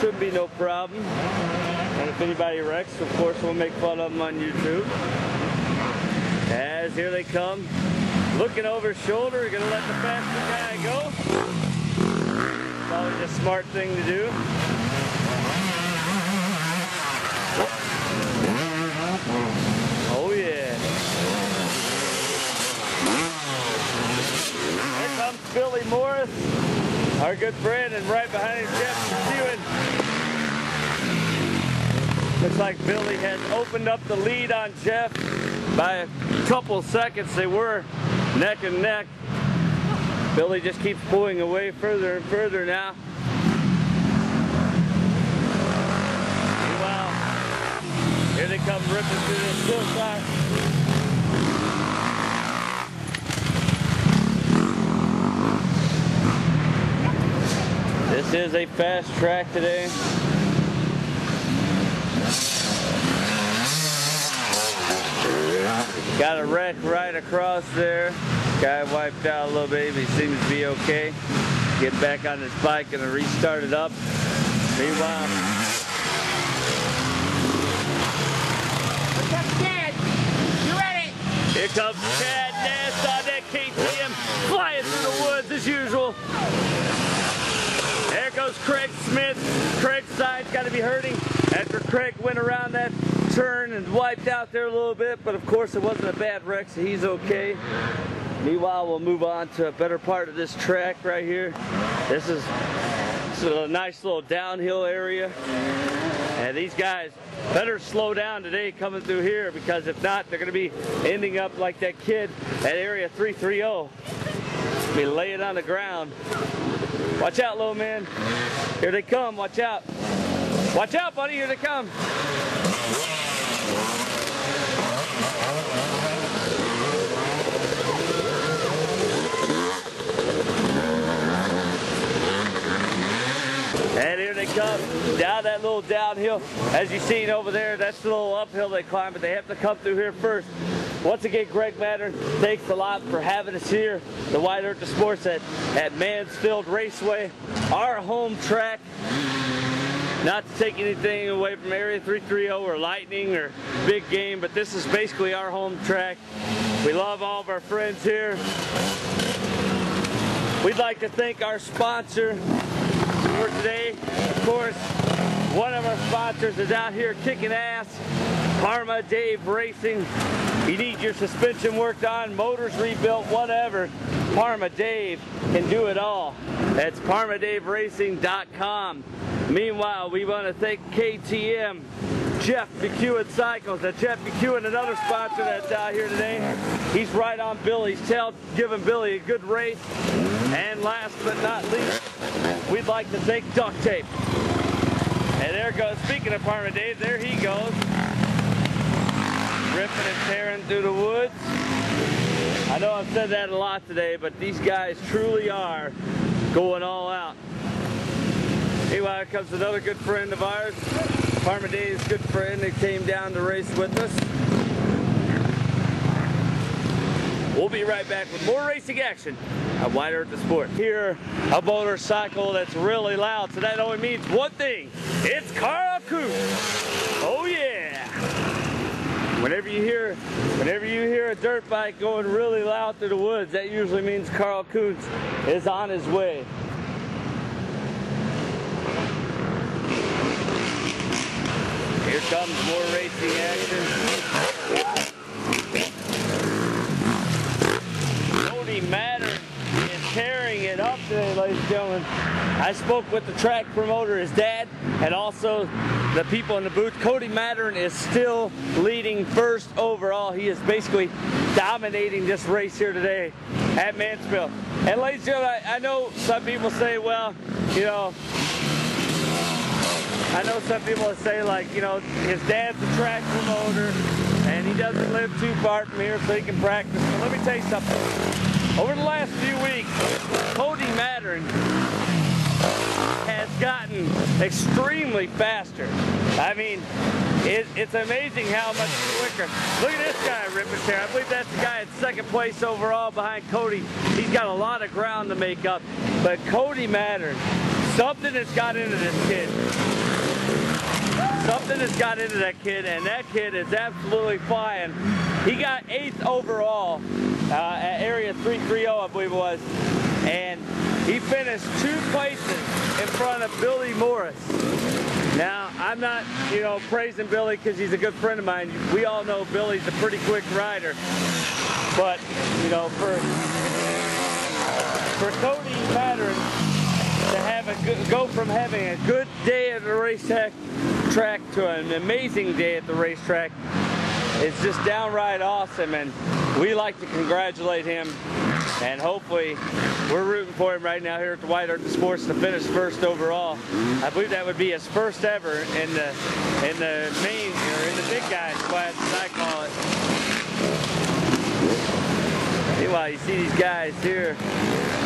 should be no problem. And if anybody wrecks, of course, we'll make fun of them on YouTube. As here they come, looking over his shoulder, gonna let the faster guy go. Probably the smart thing to do. Oh yeah. Here comes Billy Morris, our good friend, and right behind him, Jeff McEwen. Looks like Billy has opened up the lead on Jeff by a couple seconds. They were neck and neck. Billy just keeps pulling away further and further now. Wow. Here they come ripping through this hillside. This is a fast track today. Got a wreck right across there. Guy wiped out a little bit, but he seems to be okay. Get back on his bike and restart it up. Meanwhile, what's up, Chad? You ready? Here comes Chad Ness on that KTM, flying through the woods as usual. There goes Craig Smith. Craig's side's got to be hurting after Craig went around that turn and wiped out there a little bit, but of course it wasn't a bad wreck, so he's okay. Meanwhile, we'll move on to a better part of this track right here. This is a nice little downhill area, and these guys better slow down today coming through here, because if not, they're going to be ending up like that kid at area 330. Be laying on the ground. Watch out, little man. Here they come. Watch out. Watch out, buddy. Here they come. And here they come down that little downhill. As you've seen over there, that's the little uphill they climb, but they have to come through here first. Once again, Greg Mattern, thanks a lot for having us here, the Wide Earth of Sports at Mansfield Raceway, our home track. Not to take anything away from Area 330 or Lightning or Big Game, but this is basically our home track. We love all of our friends here. We'd like to thank our sponsor for today. Of course, one of our sponsors is out here kicking ass, Parma Dave Racing. You need your suspension worked on, motors rebuilt, whatever. Parma Dave can do it all. That's parmadaveracing.com. Meanwhile, we want to thank KTM, Jeff McEwen Cycles. Now, Jeff McEwen, another sponsor that's out here today. He's right on Billy's tail, giving Billy a good race. And last but not least, we'd like to thank Duct Tape. And there goes, speaking of Parma Dave, there he goes. Ripping and tearing through the woods. I know I've said that a lot today, but these guys truly are going all out. Meanwhile, here comes another good friend of ours, Parma Dave's good friend that came down to race with us. We'll be right back with more racing action at Wide Earth of Sport. Hear a motorcycle that's really loud, so that only means one thing. It's Karl Kunc. Oh yeah! Whenever you hear a dirt bike going really loud through the woods, that usually means Karl Kunc is on his way. Here comes more racing action. Cody Mattern is tearing it up today, ladies and gentlemen. I spoke with the track promoter, his dad, and also the people in the booth. Cody Mattern is still leading first overall. He is basically dominating this race here today at Mansfield. And ladies and gentlemen, I know some people say, well, you know, I know some people say, like, you know, his dad's a track promoter and he doesn't live too far from here so he can practice. But let me tell you something. Over the last few weeks, Cody Mattern has gotten extremely faster. I mean, it's amazing how much quicker. Look at this guy ripping there. I believe that's the guy in second place overall behind Cody. He's got a lot of ground to make up. But Cody Mattern Something has got into this kid. Something has got into that kid, and that kid is absolutely flying. He got 8th overall at area 330, I believe it was, and he finished 2 places in front of Billy Morris. Now, I'm not, praising Billy because he's a good friend of mine. We all know Billy's a pretty quick rider, but for Cody Mattern to have go from having a good day at the racetrack to an amazing day at the racetrack is just downright awesome, and we like to congratulate him, and hopefully we're rooting for him right now here at the White Earth Sports to finish 1st overall. I believe that would be his first ever in the main, or in the big guys class, as I call it. Meanwhile, you see these guys here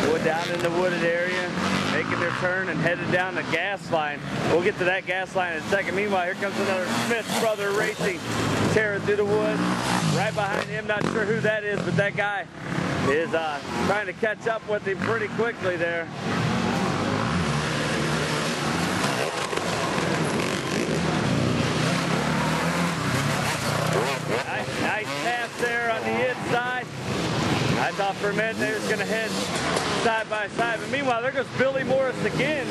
going down in the wooded area, making their turn and headed down the gas line. We'll get to that gas line in a second. Meanwhile, here comes another Smith Brother Racing, tearing through the woods. Right behind him, not sure who that is, but that guy is trying to catch up with him pretty quickly there. Nice pass there on the inside. I thought for a minute they was going to head side by side, but meanwhile there goes Billy Morris again,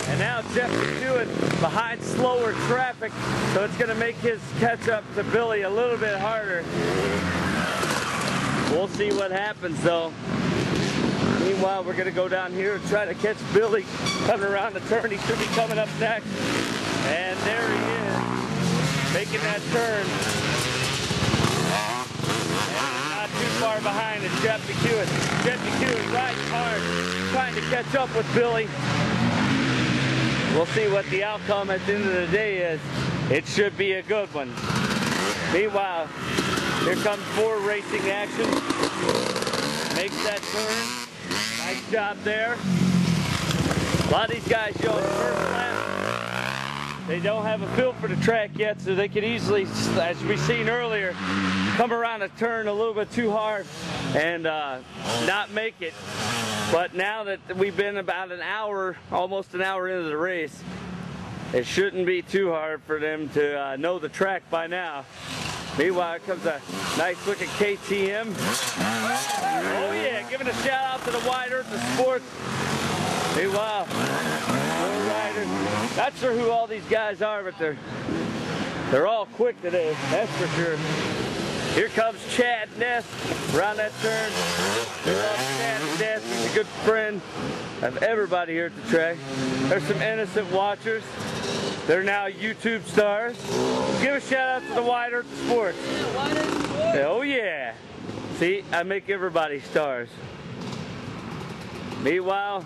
and now Jeff McEwen behind slower traffic, so it's going to make his catch up to Billy a little bit harder. We'll see what happens though. Meanwhile, we're going to go down here and try to catch Billy coming around the turn. He should be coming up next, and there he is, making that turn. Too far behind is Jeff McEwen. Jeff McEwen riding hard, trying to catch up with Billy. We'll see what the outcome at the end of the day is. It should be a good one. Meanwhile, here comes more racing action. Makes that turn. Nice job there. A lot of these guys showing the first lap. They don't have a feel for the track yet, so they could easily, as we've seen earlier, come around a turn a little bit too hard and not make it. But now that we've been about an hour, almost an hour into the race, it shouldn't be too hard for them to know the track by now. Meanwhile, here comes a nice looking KTM. Oh yeah, giving a shout out to the White Earth Sports. Meanwhile, more riders. Not sure who all these guys are, but they're all quick today, that's for sure. Here comes Chad Ness around that turn. We love Chad Ness. He's a good friend of everybody here at the track. There's some innocent watchers. They're now YouTube stars. Give a shout out to the White Earth Sports. Oh yeah. See, I make everybody stars. Meanwhile,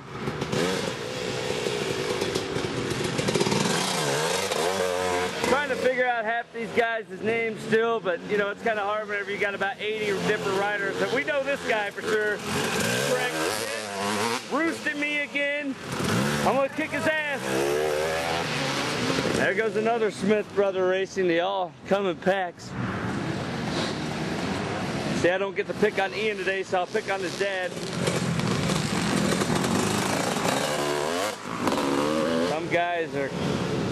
trying to figure out half these guys' names still, but it's kind of hard whenever you got about 80 different riders. But we know this guy for sure. Craig roosting me again. I'm gonna kick his ass. There goes another Smith Brother Racing. They all come in packs. See, I don't get to pick on Ian today, so I'll pick on his dad. Some guys are,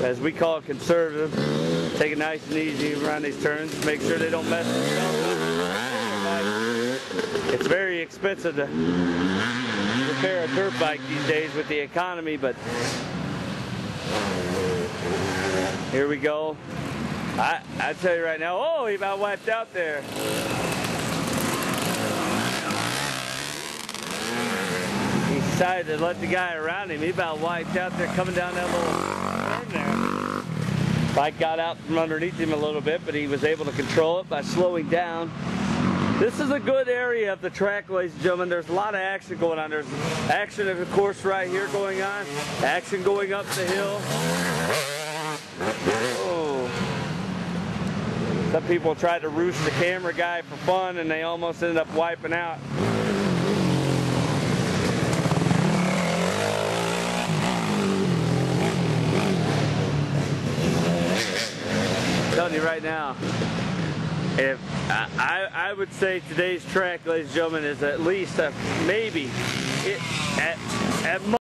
as we call it, conservative. Take it nice and easy around these turns. Make sure they don't mess themselves up. It's very expensive to repair a dirt bike these days with the economy, but here we go. I tell you right now, oh, he about wiped out there. He decided to let the guy around him. He about wiped out there coming down that little turn there. Bike got out from underneath him a little bit, but he was able to control it by slowing down. This is a good area of the track, ladies and gentlemen. There's a lot of action going on. There's action, of course, right here going on. Action going up the hill. Oh. Some people tried to roost the camera guy for fun, and they almost ended up wiping out. I'm telling you right now, if I would say today's track, ladies and gentlemen, is at least maybe at most